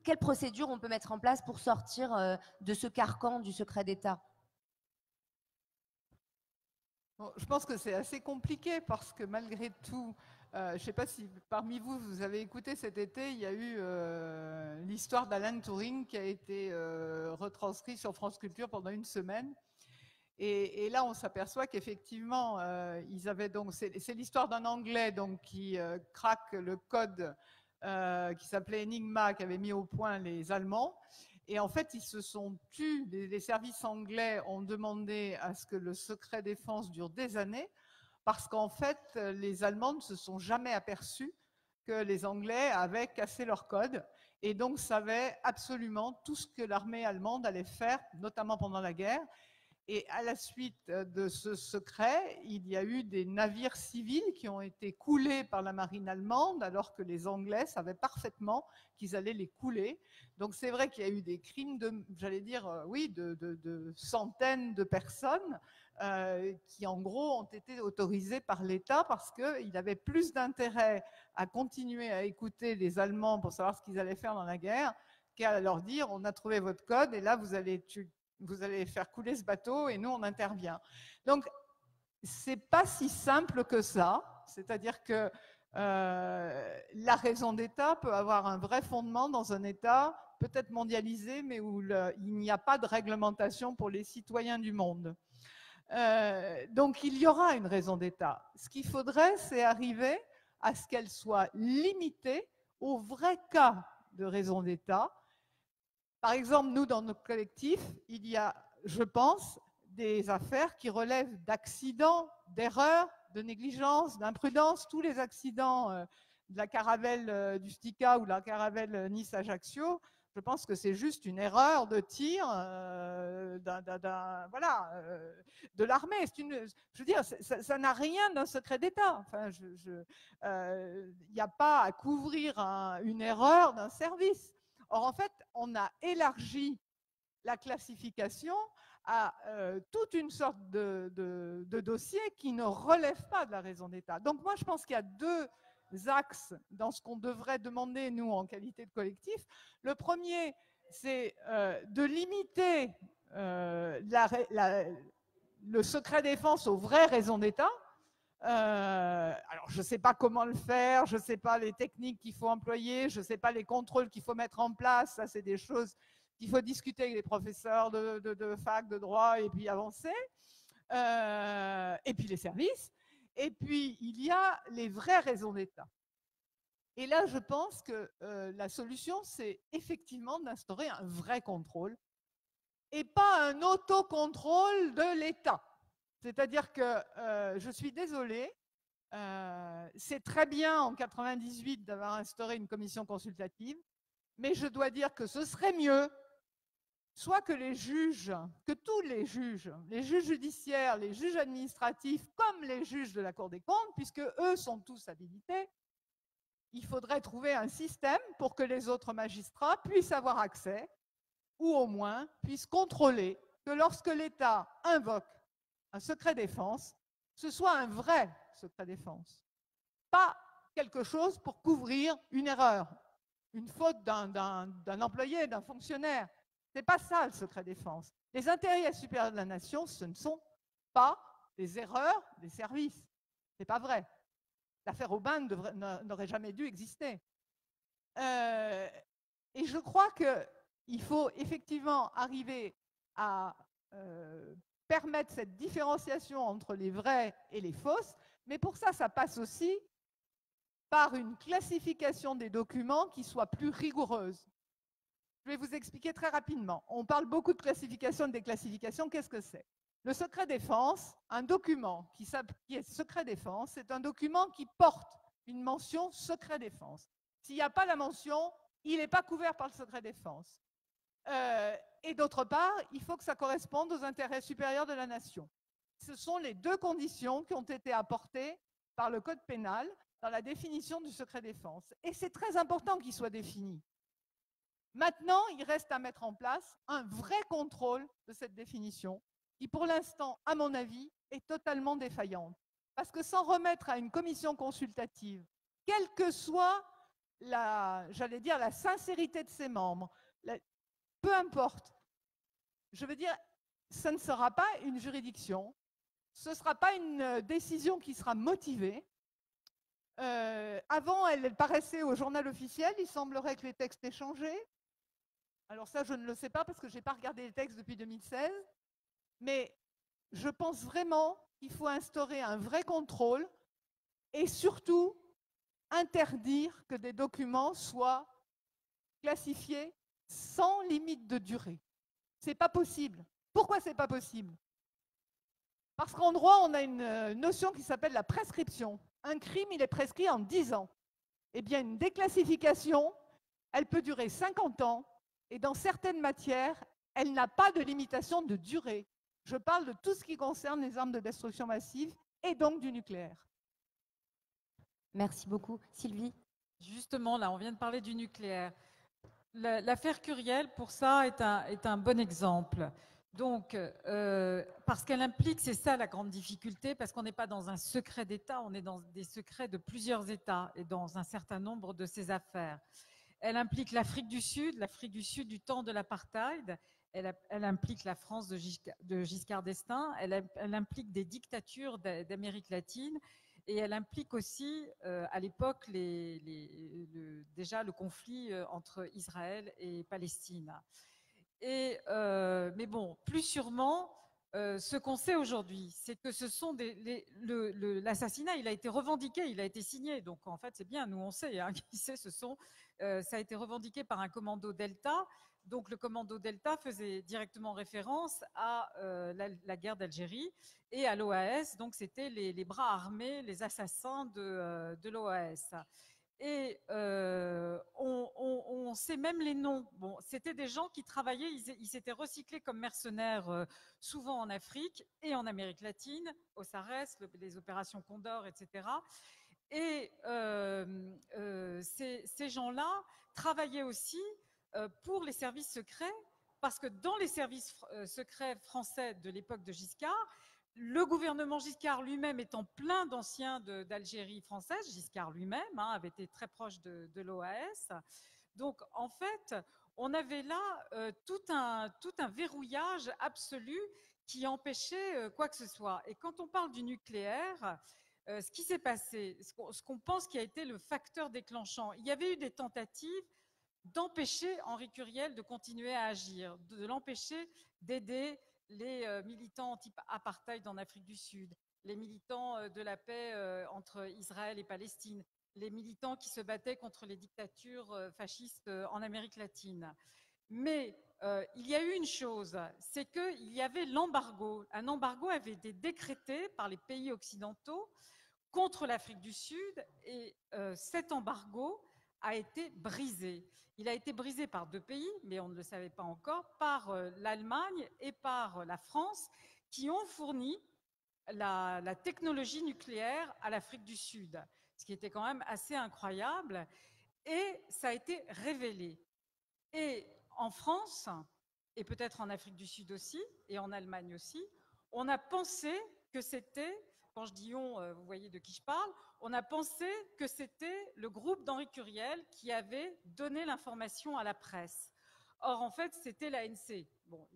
quelle procédure on peut mettre en place pour sortir de ce carcan du secret d'État? Bon, je pense que c'est assez compliqué parce que malgré tout, je ne sais pas si parmi vous, vous avez écouté cet été, il y a eu l'histoire d'Alan Turing qui a été retranscrite sur France Culture pendant une semaine. Et là, on s'aperçoit qu'effectivement, ils avaient donc, c'est l'histoire d'un Anglais donc, qui craque le code qui s'appelait Enigma, qui avait mis au point les Allemands. Et en fait, ils se sont tus. Les services anglais ont demandé à ce que le secret défense dure des années, parce qu'en fait, les Allemands ne se sont jamais aperçus que les Anglais avaient cassé leur code et donc savaient absolument tout ce que l'armée allemande allait faire, notamment pendant la guerre. Et à la suite de ce secret, il y a eu des navires civils qui ont été coulés par la marine allemande, alors que les Anglais savaient parfaitement qu'ils allaient les couler. Donc c'est vrai qu'il y a eu des crimes de, j'allais dire, oui, de centaines de personnes qui en gros ont été autorisées par l'État parce qu'il avait plus d'intérêt à continuer à écouter les Allemands pour savoir ce qu'ils allaient faire dans la guerre qu'à leur dire on a trouvé votre code et là vous allez faire couler ce bateau et nous on intervient. Donc c'est pas si simple que ça, c'est-à-dire que la raison d'État peut avoir un vrai fondement dans un État peut-être mondialisé, mais où il n'y a pas de réglementation pour les citoyens du monde. Donc il y aura une raison d'État. Ce qu'il faudrait, c'est arriver à ce qu'elle soit limitée aux vrais cas de raison d'État. Par exemple, nous, dans notre collectif, il y a, je pense, des affaires qui relèvent d'accidents, d'erreurs, de négligence, d'imprudence. Tous les accidents de la caravelle du Stika ou de la caravelle Nice-Ajaccio, je pense que c'est juste une erreur de tir de l'armée. Je veux dire, ça n'a rien d'un secret d'État. Enfin, il n'y a pas à couvrir une erreur d'un service. Or, en fait, on a élargi la classification à toute une sorte de dossiers qui ne relèvent pas de la raison d'État. Donc, moi, je pense qu'il y a deux axes dans ce qu'on devrait demander, nous, en qualité de collectif. Le premier, c'est de limiter le secret défense aux vraies raisons d'État. Alors, je ne sais pas comment le faire, je ne sais pas les techniques qu'il faut employer, je ne sais pas les contrôles qu'il faut mettre en place. Ça, c'est des choses qu'il faut discuter avec les professeurs de fac, de droit, et puis avancer. Et puis les services. Et puis, il y a les vraies raisons d'État. Et là, je pense que la solution, c'est effectivement d'instaurer un vrai contrôle et pas un autocontrôle de l'État. C'est-à-dire que je suis désolée, C'est très bien en 98 d'avoir instauré une commission consultative, mais je dois dire que ce serait mieux soit que les juges, que tous les juges judiciaires, les juges administratifs, comme les juges de la Cour des comptes, puisque eux sont tous habilités, il faudrait trouver un système pour que les autres magistrats puissent avoir accès, ou au moins puissent contrôler que lorsque l'État invoque un secret défense, ce soit un vrai secret défense, pas quelque chose pour couvrir une erreur, une faute d'un employé, d'un fonctionnaire. Ce n'est pas ça le secret défense. Les intérêts supérieurs de la nation, ce ne sont pas des erreurs des services. Ce n'est pas vrai. L'affaire Aubin n'aurait jamais dû exister. Et je crois qu'il faut effectivement arriver à permettre cette différenciation entre les vrais et les fausses, mais pour ça, ça passe aussi par une classification des documents qui soit plus rigoureuse. Je vais vous expliquer très rapidement. On parle beaucoup de classification et de déclassification. Qu'est-ce que c'est? Le secret défense, un document qui est secret défense, c'est un document qui porte une mention secret défense. S'il n'y a pas la mention, il n'est pas couvert par le secret défense. Et d'autre part, il faut que ça corresponde aux intérêts supérieurs de la nation. Ce sont les deux conditions qui ont été apportées par le Code pénal dans la définition du secret défense. Et c'est très important qu'il soit défini. Maintenant, il reste à mettre en place un vrai contrôle de cette définition qui, pour l'instant, à mon avis, est totalement défaillante. Parce que sans remettre à une commission consultative, quelle que soit j'allais dire, la sincérité de ses membres, peu importe, je veux dire, ce ne sera pas une juridiction, ce ne sera pas une décision qui sera motivée. Avant, elle paraissait au journal officiel, il semblerait que les textes aient changé. Alors ça, je ne le sais pas parce que je n'ai pas regardé les textes depuis 2016. Mais je pense vraiment qu'il faut instaurer un vrai contrôle et surtout interdire que des documents soient classifiés sans limite de durée. Ce n'est pas possible. Pourquoi ce n'est pas possible? Parce qu'en droit, on a une notion qui s'appelle la prescription. Un crime, il est prescrit en 10 ans. Eh bien, une déclassification, elle peut durer 50 ans et dans certaines matières, elle n'a pas de limitation de durée. Je parle de tout ce qui concerne les armes de destruction massive et donc du nucléaire. Merci beaucoup. Sylvie? Justement, là, on vient de parler du nucléaire. L'affaire Curiel, pour ça, est un bon exemple. Donc, parce qu'elle implique, c'est ça la grande difficulté, parce qu'on n'est pas dans un secret d'État, on est dans des secrets de plusieurs États et dans un certain nombre de ces affaires. Elle implique l'Afrique du Sud du temps de l'apartheid. Elle implique la France de Giscard d'Estaing. Elle implique des dictatures d'Amérique latine. Et elle implique aussi, à l'époque, déjà le conflit entre Israël et Palestine. Mais bon, plus sûrement, ce qu'on sait aujourd'hui, c'est que ce sont l'assassinat, il a été revendiqué, il a été signé. Donc en fait, c'est bien, nous on sait qui c'est. Ça a été revendiqué par un commando Delta. Donc le commando Delta faisait directement référence à la guerre d'Algérie et à l'OAS. Donc c'était les bras armés, les assassins de l'OAS. Et on sait même les noms. Bon, c'était des gens qui travaillaient, ils s'étaient recyclés comme mercenaires souvent en Afrique et en Amérique latine, au SARES, les opérations Condor, etc. Et ces gens-là travaillaient aussi pour les services secrets, parce que dans les services secrets français de l'époque de Giscard, le gouvernement Giscard lui-même étant plein d'anciens d'Algérie française, Giscard lui-même avait été très proche de l'OAS. Donc en fait, on avait là tout un verrouillage absolu qui empêchait quoi que ce soit. Et quand on parle du nucléaire, ce qui s'est passé, ce qu'on pense qui a été le facteur déclenchant, il y avait eu des tentatives d'empêcher Henri Curiel de continuer à agir, de l'empêcher d'aider les militants anti-apartheid en Afrique du Sud, les militants de la paix entre Israël et Palestine, les militants qui se battaient contre les dictatures fascistes en Amérique latine. Mais il y a eu une chose, c'est qu'il y avait l'embargo. Un embargo avait été décrété par les pays occidentaux contre l'Afrique du Sud et cet embargo a été brisé. Il a été brisé par 2 pays, mais on ne le savait pas encore, par l'Allemagne et par la France, qui ont fourni la technologie nucléaire à l'Afrique du Sud, ce qui était quand même assez incroyable. Et ça a été révélé. Et en France, et peut-être en Afrique du Sud aussi, et en Allemagne aussi, on a pensé que c'était, quand je dis on, vous voyez de qui je parle, on a pensé que c'était le groupe d'Henri Curiel qui avait donné l'information à la presse. Or, en fait, c'était l'ANC. Bon,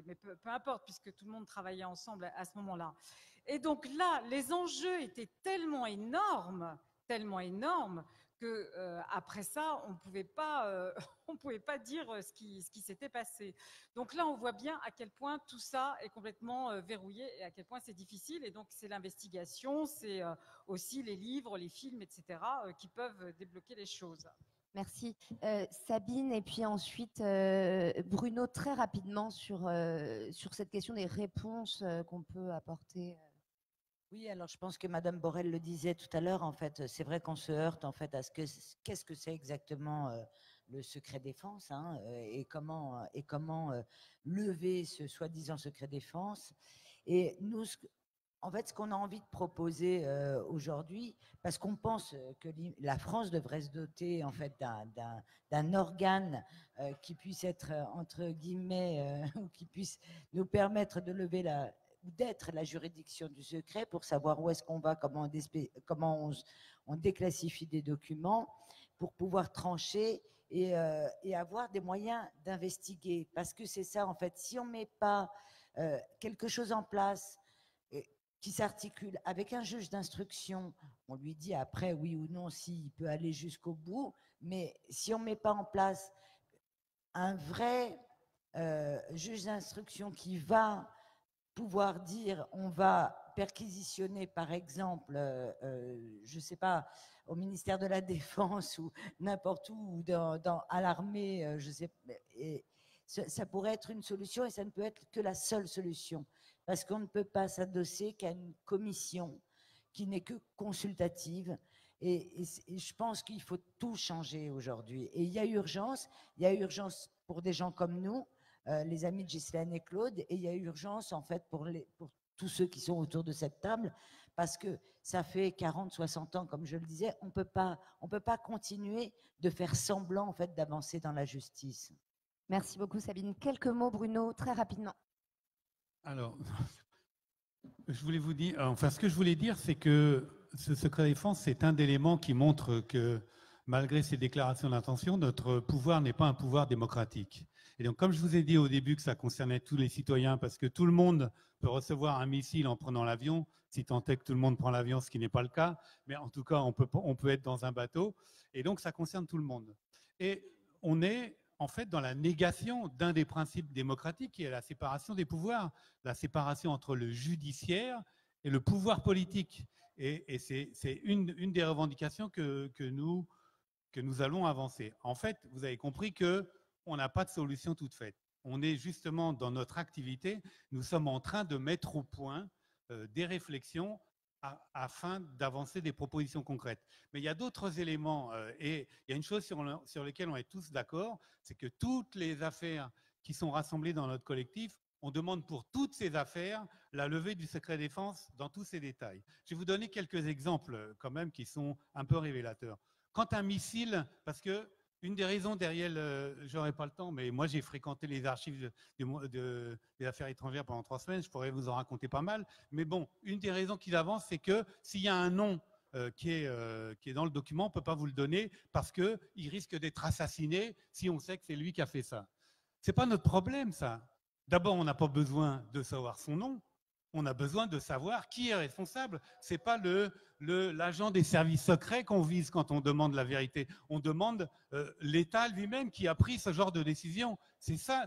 mais peu importe, puisque tout le monde travaillait ensemble à ce moment-là. Et donc là, les enjeux étaient tellement énormes que après ça, on pouvait pas dire ce qui s'était passé. Donc là, on voit bien à quel point tout ça est complètement verrouillé et à quel point c'est difficile. Et donc, c'est l'investigation, c'est aussi les livres, les films, etc., qui peuvent débloquer les choses. Merci. Sabine, et puis ensuite Bruno, très rapidement sur cette question des réponses qu'on peut apporter. Oui, alors je pense que Madame Borel le disait tout à l'heure, en fait, c'est vrai qu'on se heurte en fait à qu'est-ce que c'est exactement le secret défense, hein, et comment lever ce soi-disant secret défense. Et nous, en fait, ce qu'on a envie de proposer aujourd'hui, parce qu'on pense que la France devrait se doter en fait d'un organe qui puisse être entre guillemets ou qui puisse nous permettre de lever d'être la juridiction du secret pour savoir où est-ce qu'on va, comment on déclassifie des documents pour pouvoir trancher et avoir des moyens d'investiguer. Parce que c'est ça, en fait, si on ne met pas quelque chose en place qui s'articule avec un juge d'instruction, on lui dit après oui ou non s'il peut aller jusqu'au bout, mais si on ne met pas en place un vrai juge d'instruction qui va pouvoir dire on va perquisitionner par exemple, je ne sais pas, au ministère de la Défense ou n'importe où, à l'armée, je sais, et ça pourrait être une solution et ça ne peut être que la seule solution parce qu'on ne peut pas s'adosser qu'à une commission qui n'est que consultative et je pense qu'il faut tout changer aujourd'hui et il y a urgence pour des gens comme nous, les amis de Ghislaine et Claude, et il y a urgence en fait pour tous ceux qui sont autour de cette table, parce que ça fait 40, 60 ans, comme je le disais, on peut pas continuer de faire semblant en fait d'avancer dans la justice. Merci beaucoup Sabine. Quelques mots Bruno, très rapidement. Alors, je voulais vous dire, enfin ce que je voulais dire, c'est que ce secret défense, c'est un élément qui montre que malgré ces déclarations d'intention, notre pouvoir n'est pas un pouvoir démocratique. Et donc, comme je vous ai dit au début que ça concernait tous les citoyens, parce que tout le monde peut recevoir un missile en prenant l'avion, si tant est que tout le monde prend l'avion, ce qui n'est pas le cas, mais en tout cas, on peut être dans un bateau, et donc ça concerne tout le monde. Et on est en fait dans la négation d'un des principes démocratiques, qui est la séparation des pouvoirs, la séparation entre le judiciaire et le pouvoir politique. Et c'est une des revendications que nous allons avancer. En fait, vous avez compris qu'on n'a pas de solution toute faite. On est justement dans notre activité, nous sommes en train de mettre au point des réflexions afin d'avancer des propositions concrètes. Mais il y a d'autres éléments et il y a une chose sur laquelle on est tous d'accord, c'est que toutes les affaires qui sont rassemblées dans notre collectif, on demande pour toutes ces affaires la levée du secret défense dans tous ses détails. Je vais vous donner quelques exemples quand même qui sont un peu révélateurs. Quand un missile, parce que une des raisons derrière, j'aurais pas le temps, mais moi j'ai fréquenté les archives des affaires étrangères pendant 3 semaines, je pourrais vous en raconter pas mal, mais bon, une des raisons qu'ils avancent, c'est que s'il y a un nom qui est dans le document, on ne peut pas vous le donner parce qu'il risque d'être assassiné si on sait que c'est lui qui a fait ça. Ce n'est pas notre problème, ça. D'abord, on n'a pas besoin de savoir son nom, on a besoin de savoir qui est responsable. Ce n'est pas l'agent des services secrets qu'on vise quand on demande la vérité. On demande l'État lui-même qui a pris ce genre de décision. C'est ça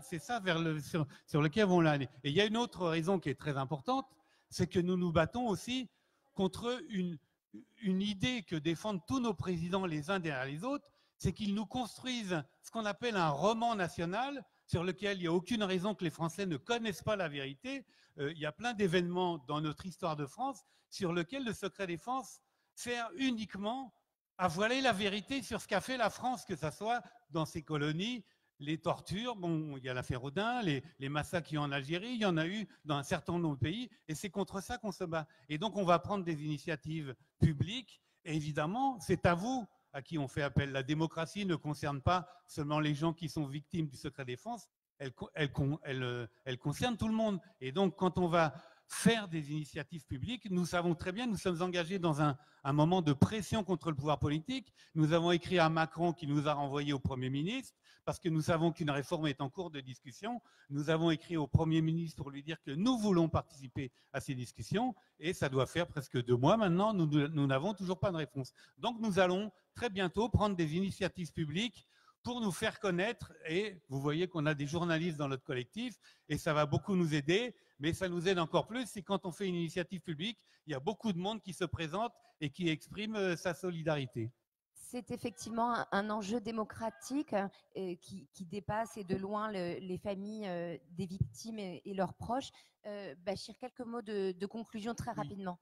sur lequel on va aller. Et il y a une autre raison qui est très importante, c'est que nous nous battons aussi contre une idée que défendent tous nos présidents les uns derrière les autres, c'est qu'ils nous construisent ce qu'on appelle un roman national sur lequel il n'y a aucune raison que les Français ne connaissent pas la vérité. Il y a plein d'événements dans notre histoire de France sur lesquels le secret défense sert uniquement à voiler la vérité sur ce qu'a fait la France, que ce soit dans ses colonies, les tortures, bon, il y a l'affaire Audin, les massacres qu'il y a en Algérie, il y en a eu dans un certain nombre de pays, et c'est contre ça qu'on se bat. Et donc, on va prendre des initiatives publiques, et évidemment, c'est à vous à qui on fait appel. La démocratie ne concerne pas seulement les gens qui sont victimes du secret défense, elle concerne tout le monde. Et donc, quand on va faire des initiatives publiques, nous savons très bien, nous sommes engagés dans un moment de pression contre le pouvoir politique. Nous avons écrit à Macron qui nous a renvoyé au Premier ministre, parce que nous savons qu'une réforme est en cours de discussion. Nous avons écrit au Premier ministre pour lui dire que nous voulons participer à ces discussions, et ça doit faire presque 2 mois maintenant, nous n'avons toujours pas de réponse. Donc nous allons très bientôt prendre des initiatives publiques pour nous faire connaître, et vous voyez qu'on a des journalistes dans notre collectif, et ça va beaucoup nous aider, mais ça nous aide encore plus, c'est quand on fait une initiative publique, il y a beaucoup de monde qui se présente et qui exprime sa solidarité. C'est effectivement un enjeu démocratique qui dépasse et de loin les familles des victimes et leurs proches. Bachir, quelques mots de conclusion très rapidement.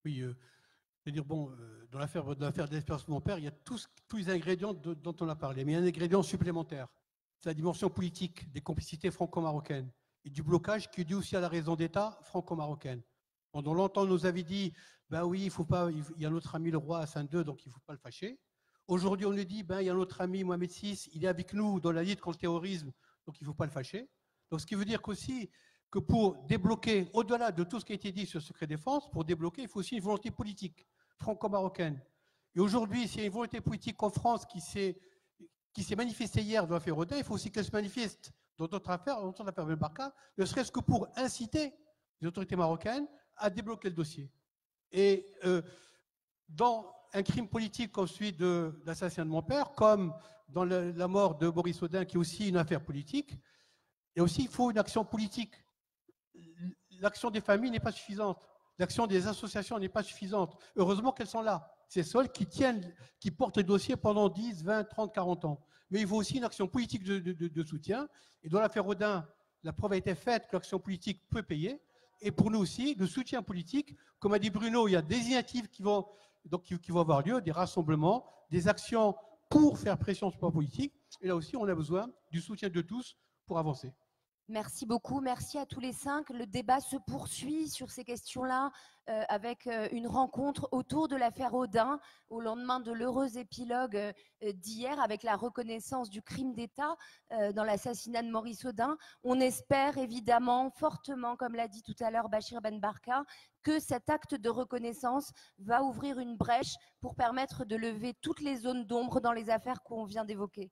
Oui, c'est-à-dire, bon, dans l'affaire de l'espérance de mon père, il y a tous les ingrédients dont on a parlé, mais il y a un ingrédient supplémentaire, c'est la dimension politique des complicités franco-marocaines et du blocage qui est dû aussi à la raison d'État franco-marocaine. Pendant longtemps, on nous avait dit, ben oui, il y a notre ami le roi Hassan II, donc il ne faut pas le fâcher. Aujourd'hui, on nous dit, ben, il y a notre ami Mohamed VI, il est avec nous dans la lutte contre le terrorisme, donc il ne faut pas le fâcher. Donc, ce qui veut dire qu'aussi, que pour débloquer, au-delà de tout ce qui a été dit sur le secret défense, pour débloquer, il faut aussi une volonté politique franco-marocaine. Et aujourd'hui, s'il y a une volonté politique en France qui s'est manifestée hier dans l'affaire Audin, il faut aussi qu'elle se manifeste dans d'autres affaires, dans l'affaire Ben Barka, ne serait-ce que pour inciter les autorités marocaines à débloquer le dossier. Et dans un crime politique comme celui de l'assassinat de mon père, comme dans la mort de Boris Audin, qui est aussi une affaire politique, et aussi il faut une action politique. L'action des familles n'est pas suffisante. L'action des associations n'est pas suffisante. Heureusement qu'elles sont là. C'est celles qui portent les dossiers pendant 10, 20, 30, 40 ans. Mais il faut aussi une action politique de soutien. Et dans l'affaire Audin, la preuve a été faite que l'action politique peut payer. Et pour nous aussi, le soutien politique, comme a dit Bruno, il y a des initiatives qui vont avoir lieu, des rassemblements, des actions pour faire pression sur le pouvoir politique. Et là aussi, on a besoin du soutien de tous pour avancer. Merci beaucoup, merci à tous les 5. Le débat se poursuit sur ces questions-là avec une rencontre autour de l'affaire Audin au lendemain de l'heureux épilogue d'hier avec la reconnaissance du crime d'État dans l'assassinat de Maurice Audin. On espère évidemment fortement, comme l'a dit tout à l'heure Bachir Ben Barka, que cet acte de reconnaissance va ouvrir une brèche pour permettre de lever toutes les zones d'ombre dans les affaires qu'on vient d'évoquer.